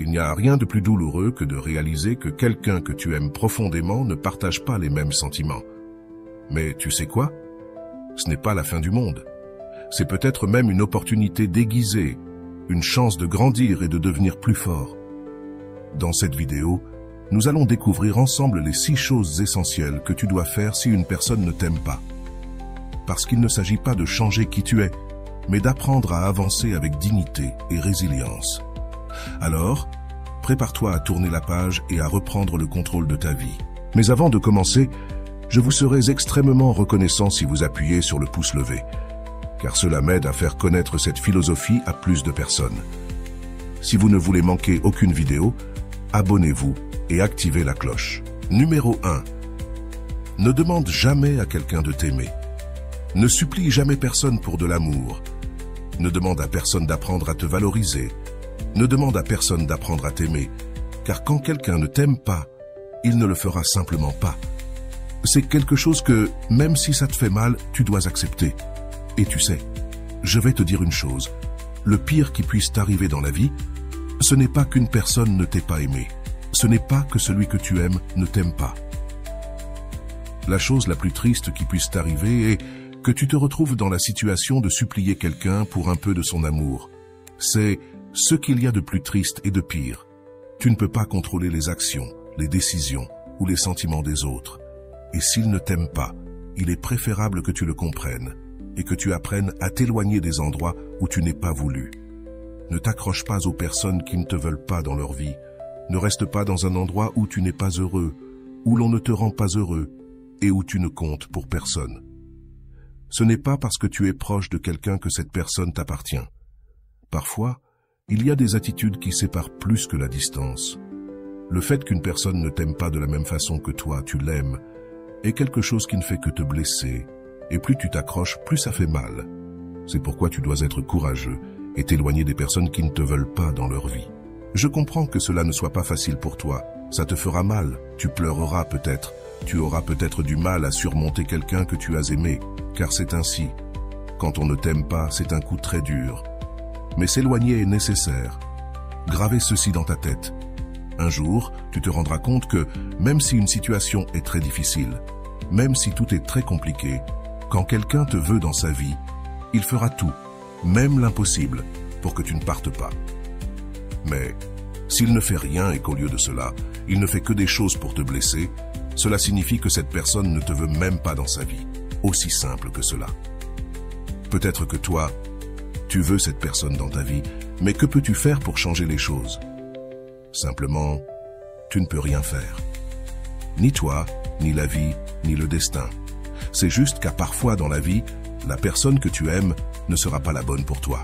Il n'y a rien de plus douloureux que de réaliser que quelqu'un que tu aimes profondément ne partage pas les mêmes sentiments. Mais tu sais quoi? Ce n'est pas la fin du monde. C'est peut-être même une opportunité déguisée, une chance de grandir et de devenir plus fort. Dans cette vidéo, nous allons découvrir ensemble les 6 choses essentielles que tu dois faire si une personne ne t'aime pas. Parce qu'il ne s'agit pas de changer qui tu es, mais d'apprendre à avancer avec dignité et résilience. Alors, prépare-toi à tourner la page et à reprendre le contrôle de ta vie. Mais avant de commencer, je vous serais extrêmement reconnaissant si vous appuyez sur le pouce levé, car cela m'aide à faire connaître cette philosophie à plus de personnes. Si vous ne voulez manquer aucune vidéo, abonnez-vous et activez la cloche. Numéro 1. Ne demande jamais à quelqu'un de t'aimer. Ne supplie jamais personne pour de l'amour. Ne demande à personne d'apprendre à te valoriser. Ne demande à personne d'apprendre à t'aimer, car quand quelqu'un ne t'aime pas, il ne le fera simplement pas. C'est quelque chose que, même si ça te fait mal, tu dois accepter. Et tu sais, je vais te dire une chose, le pire qui puisse t'arriver dans la vie, ce n'est pas qu'une personne ne t'ait pas aimé. Ce n'est pas que celui que tu aimes ne t'aime pas. La chose la plus triste qui puisse t'arriver est que tu te retrouves dans la situation de supplier quelqu'un pour un peu de son amour. C'est ce qu'il y a de plus triste et de pire. Tu ne peux pas contrôler les actions, les décisions ou les sentiments des autres. Et s'il ne t'aime pas, il est préférable que tu le comprennes et que tu apprennes à t'éloigner des endroits où tu n'es pas voulu. Ne t'accroche pas aux personnes qui ne te veulent pas dans leur vie. Ne reste pas dans un endroit où tu n'es pas heureux, où l'on ne te rend pas heureux et où tu ne comptes pour personne. Ce n'est pas parce que tu es proche de quelqu'un que cette personne t'appartient. Parfois, il y a des attitudes qui séparent plus que la distance. Le fait qu'une personne ne t'aime pas de la même façon que toi, tu l'aimes, est quelque chose qui ne fait que te blesser. Et plus tu t'accroches, plus ça fait mal. C'est pourquoi tu dois être courageux et t'éloigner des personnes qui ne te veulent pas dans leur vie. Je comprends que cela ne soit pas facile pour toi. Ça te fera mal, tu pleureras peut-être. Tu auras peut-être du mal à surmonter quelqu'un que tu as aimé, car c'est ainsi. Quand on ne t'aime pas, c'est un coup très dur. Mais s'éloigner est nécessaire. Gravez ceci dans ta tête. Un jour, tu te rendras compte que, même si une situation est très difficile, même si tout est très compliqué, quand quelqu'un te veut dans sa vie, il fera tout, même l'impossible, pour que tu ne partes pas. Mais, s'il ne fait rien et qu'au lieu de cela, il ne fait que des choses pour te blesser, cela signifie que cette personne ne te veut même pas dans sa vie. Aussi simple que cela. Peut-être que toi, tu veux cette personne dans ta vie, mais que peux-tu faire pour changer les choses? Simplement, tu ne peux rien faire. Ni toi, ni la vie, ni le destin. C'est juste qu'à parfois dans la vie, la personne que tu aimes ne sera pas la bonne pour toi.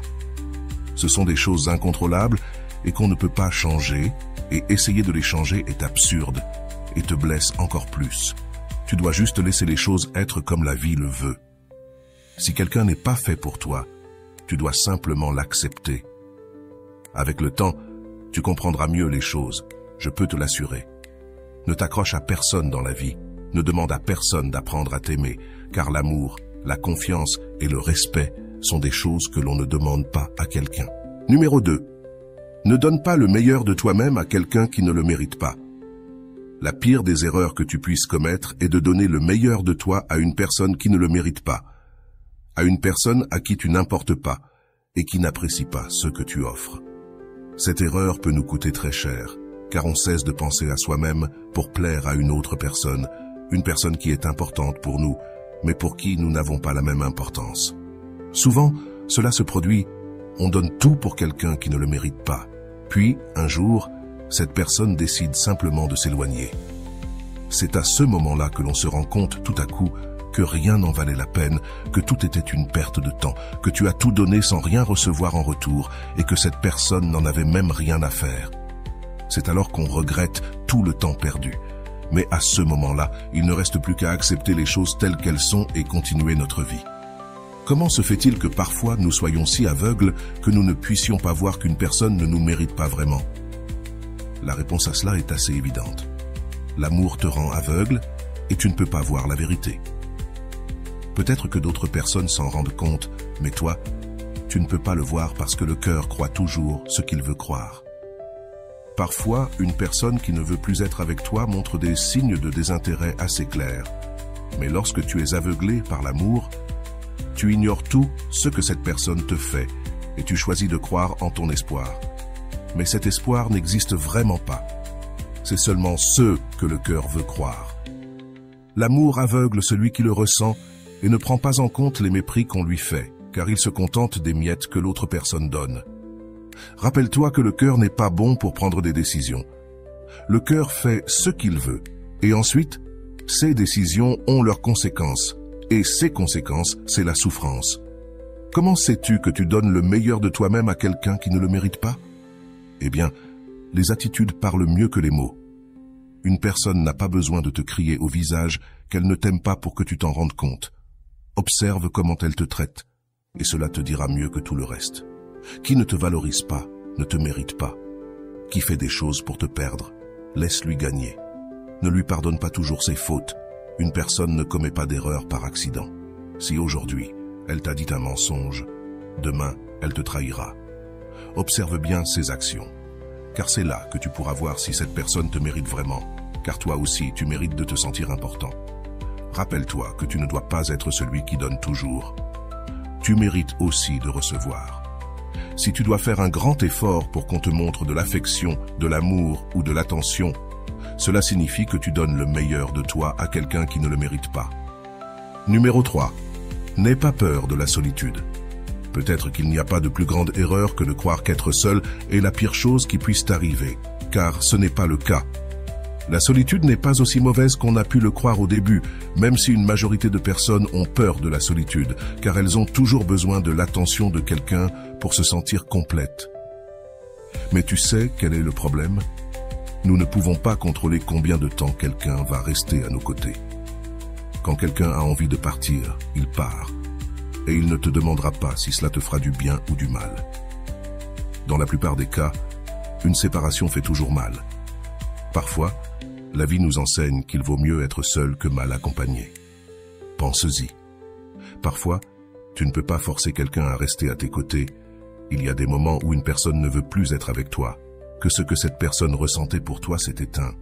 Ce sont des choses incontrôlables et qu'on ne peut pas changer, et essayer de les changer est absurde et te blesse encore plus. Tu dois juste laisser les choses être comme la vie le veut. Si quelqu'un n'est pas fait pour toi, tu dois simplement l'accepter. Avec le temps, tu comprendras mieux les choses, je peux te l'assurer. Ne t'accroche à personne dans la vie, ne demande à personne d'apprendre à t'aimer, car l'amour, la confiance et le respect sont des choses que l'on ne demande pas à quelqu'un. Numéro 2. Ne donne pas le meilleur de toi-même à quelqu'un qui ne le mérite pas. La pire des erreurs que tu puisses commettre est de donner le meilleur de toi à une personne qui ne le mérite pas, à une personne à qui tu n'importes pas et qui n'apprécie pas ce que tu offres. Cette erreur peut nous coûter très cher, car on cesse de penser à soi-même pour plaire à une autre personne, une personne qui est importante pour nous, mais pour qui nous n'avons pas la même importance. Souvent, cela se produit, on donne tout pour quelqu'un qui ne le mérite pas. Puis, un jour, cette personne décide simplement de s'éloigner. C'est à ce moment-là que l'on se rend compte tout à coup que rien n'en valait la peine, que tout était une perte de temps, que tu as tout donné sans rien recevoir en retour et que cette personne n'en avait même rien à faire. C'est alors qu'on regrette tout le temps perdu. Mais à ce moment-là, il ne reste plus qu'à accepter les choses telles qu'elles sont et continuer notre vie. Comment se fait-il que parfois nous soyons si aveugles que nous ne puissions pas voir qu'une personne ne nous mérite pas vraiment? La réponse à cela est assez évidente. L'amour te rend aveugle et tu ne peux pas voir la vérité. Peut-être que d'autres personnes s'en rendent compte, mais toi, tu ne peux pas le voir parce que le cœur croit toujours ce qu'il veut croire. Parfois, une personne qui ne veut plus être avec toi montre des signes de désintérêt assez clairs. Mais lorsque tu es aveuglé par l'amour, tu ignores tout ce que cette personne te fait et tu choisis de croire en ton espoir. Mais cet espoir n'existe vraiment pas. C'est seulement ce que le cœur veut croire. L'amour aveugle celui qui le ressent et ne prend pas en compte les mépris qu'on lui fait, car il se contente des miettes que l'autre personne donne. Rappelle-toi que le cœur n'est pas bon pour prendre des décisions. Le cœur fait ce qu'il veut, et ensuite, ces décisions ont leurs conséquences, et ces conséquences, c'est la souffrance. Comment sais-tu que tu donnes le meilleur de toi-même à quelqu'un qui ne le mérite pas? Eh bien, les attitudes parlent mieux que les mots. Une personne n'a pas besoin de te crier au visage qu'elle ne t'aime pas pour que tu t'en rendes compte. Observe comment elle te traite, et cela te dira mieux que tout le reste. Qui ne te valorise pas, ne te mérite pas. Qui fait des choses pour te perdre, laisse-lui gagner. Ne lui pardonne pas toujours ses fautes. Une personne ne commet pas d'erreur par accident. Si aujourd'hui, elle t'a dit un mensonge, demain, elle te trahira. Observe bien ses actions, car c'est là que tu pourras voir si cette personne te mérite vraiment, car toi aussi, tu mérites de te sentir important. Rappelle-toi que tu ne dois pas être celui qui donne toujours. Tu mérites aussi de recevoir. Si tu dois faire un grand effort pour qu'on te montre de l'affection, de l'amour ou de l'attention, cela signifie que tu donnes le meilleur de toi à quelqu'un qui ne le mérite pas. Numéro 3. N'aie pas peur de la solitude. Peut-être qu'il n'y a pas de plus grande erreur que de croire qu'être seul est la pire chose qui puisse t'arriver, car ce n'est pas le cas. La solitude n'est pas aussi mauvaise qu'on a pu le croire au début, même si une majorité de personnes ont peur de la solitude, car elles ont toujours besoin de l'attention de quelqu'un pour se sentir complètes. Mais tu sais quel est le problème? Nous ne pouvons pas contrôler combien de temps quelqu'un va rester à nos côtés. Quand quelqu'un a envie de partir, il part, et il ne te demandera pas si cela te fera du bien ou du mal. Dans la plupart des cas, une séparation fait toujours mal. Parfois, la vie nous enseigne qu'il vaut mieux être seul que mal accompagné. Pense-y. Parfois, tu ne peux pas forcer quelqu'un à rester à tes côtés. Il y a des moments où une personne ne veut plus être avec toi, que ce que cette personne ressentait pour toi s'est éteint.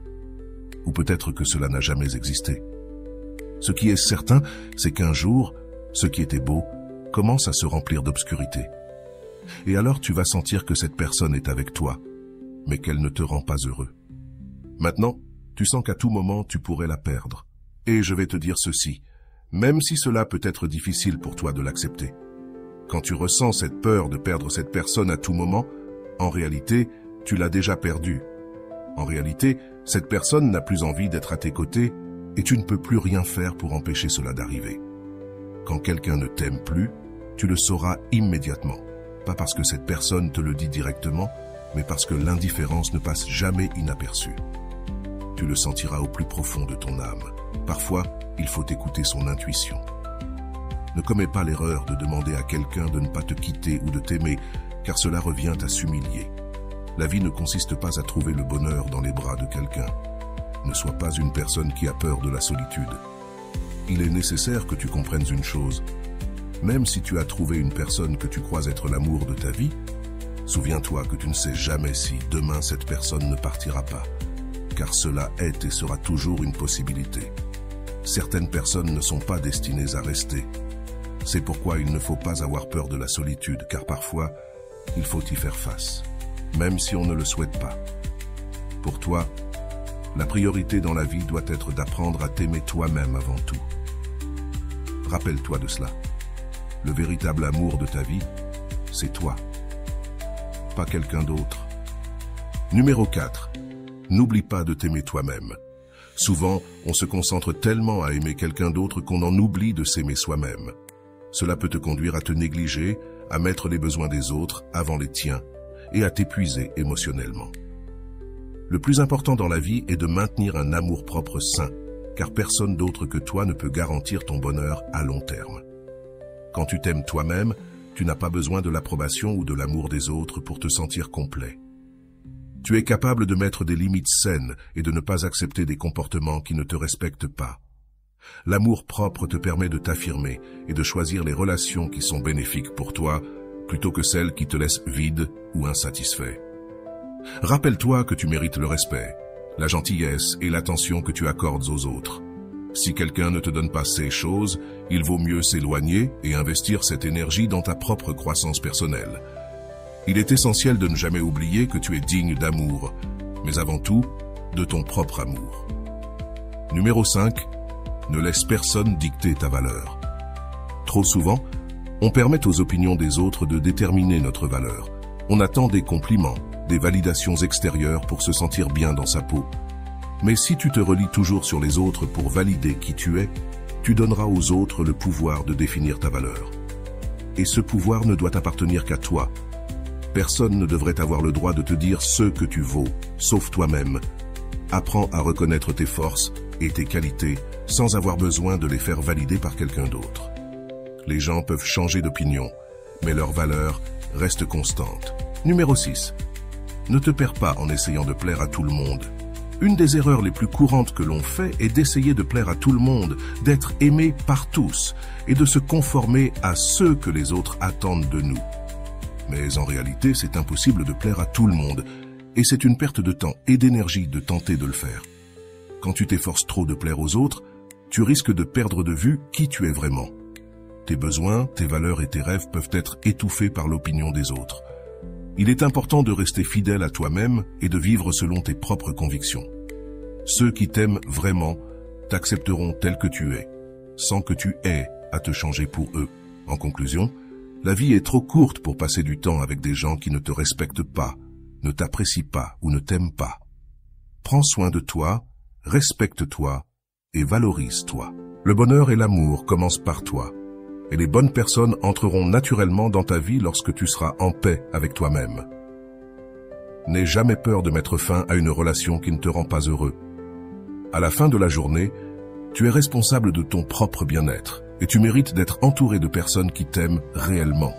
Ou peut-être que cela n'a jamais existé. Ce qui est certain, c'est qu'un jour, ce qui était beau commence à se remplir d'obscurité. Et alors tu vas sentir que cette personne est avec toi, mais qu'elle ne te rend pas heureux. Maintenant, tu sens qu'à tout moment tu pourrais la perdre. Et je vais te dire ceci, même si cela peut être difficile pour toi de l'accepter. Quand tu ressens cette peur de perdre cette personne à tout moment, en réalité, tu l'as déjà perdue. En réalité, cette personne n'a plus envie d'être à tes côtés et tu ne peux plus rien faire pour empêcher cela d'arriver. Quand quelqu'un ne t'aime plus, tu le sauras immédiatement. Pas parce que cette personne te le dit directement, mais parce que l'indifférence ne passe jamais inaperçue. Tu le sentiras au plus profond de ton âme. Parfois, il faut écouter son intuition. Ne commets pas l'erreur de demander à quelqu'un de ne pas te quitter ou de t'aimer, car cela revient à s'humilier. La vie ne consiste pas à trouver le bonheur dans les bras de quelqu'un. Ne sois pas une personne qui a peur de la solitude. Il est nécessaire que tu comprennes une chose. Même si tu as trouvé une personne que tu crois être l'amour de ta vie, souviens-toi que tu ne sais jamais si demain cette personne ne partira pas, car cela est et sera toujours une possibilité. Certaines personnes ne sont pas destinées à rester. C'est pourquoi il ne faut pas avoir peur de la solitude, car parfois, il faut y faire face, même si on ne le souhaite pas. Pour toi, la priorité dans la vie doit être d'apprendre à t'aimer toi-même avant tout. Rappelle-toi de cela. Le véritable amour de ta vie, c'est toi, pas quelqu'un d'autre. Numéro 4. N'oublie pas de t'aimer toi-même. Souvent, on se concentre tellement à aimer quelqu'un d'autre qu'on en oublie de s'aimer soi-même. Cela peut te conduire à te négliger, à mettre les besoins des autres avant les tiens et à t'épuiser émotionnellement. Le plus important dans la vie est de maintenir un amour-propre sain, car personne d'autre que toi ne peut garantir ton bonheur à long terme. Quand tu t'aimes toi-même, tu n'as pas besoin de l'approbation ou de l'amour des autres pour te sentir complet. Tu es capable de mettre des limites saines et de ne pas accepter des comportements qui ne te respectent pas. L'amour-propre te permet de t'affirmer et de choisir les relations qui sont bénéfiques pour toi, plutôt que celles qui te laissent vide ou insatisfait. Rappelle-toi que tu mérites le respect, la gentillesse et l'attention que tu accordes aux autres. Si quelqu'un ne te donne pas ces choses, il vaut mieux s'éloigner et investir cette énergie dans ta propre croissance personnelle. Il est essentiel de ne jamais oublier que tu es digne d'amour, mais avant tout, de ton propre amour. Numéro 5. Ne laisse personne dicter ta valeur. Trop souvent, on permet aux opinions des autres de déterminer notre valeur. On attend des compliments, des validations extérieures pour se sentir bien dans sa peau. Mais si tu te relis toujours sur les autres pour valider qui tu es, tu donneras aux autres le pouvoir de définir ta valeur. Et ce pouvoir ne doit appartenir qu'à toi. Personne ne devrait avoir le droit de te dire ce que tu vaux, sauf toi-même. Apprends à reconnaître tes forces et tes qualités sans avoir besoin de les faire valider par quelqu'un d'autre. Les gens peuvent changer d'opinion, mais leur valeur reste constante. Numéro 6. Ne te perds pas en essayant de plaire à tout le monde. Une des erreurs les plus courantes que l'on fait est d'essayer de plaire à tout le monde, d'être aimé par tous et de se conformer à ce que les autres attendent de nous. Mais en réalité, c'est impossible de plaire à tout le monde et c'est une perte de temps et d'énergie de tenter de le faire. Quand tu t'efforces trop de plaire aux autres, tu risques de perdre de vue qui tu es vraiment. Tes besoins, tes valeurs et tes rêves peuvent être étouffés par l'opinion des autres. Il est important de rester fidèle à toi-même et de vivre selon tes propres convictions. Ceux qui t'aiment vraiment t'accepteront tel que tu es, sans que tu aies à te changer pour eux. En conclusion, la vie est trop courte pour passer du temps avec des gens qui ne te respectent pas, ne t'apprécient pas ou ne t'aiment pas. Prends soin de toi, respecte-toi et valorise-toi. Le bonheur et l'amour commencent par toi. Et les bonnes personnes entreront naturellement dans ta vie lorsque tu seras en paix avec toi-même. N'aie jamais peur de mettre fin à une relation qui ne te rend pas heureux. À la fin de la journée, tu es responsable de ton propre bien-être et tu mérites d'être entouré de personnes qui t'aiment réellement.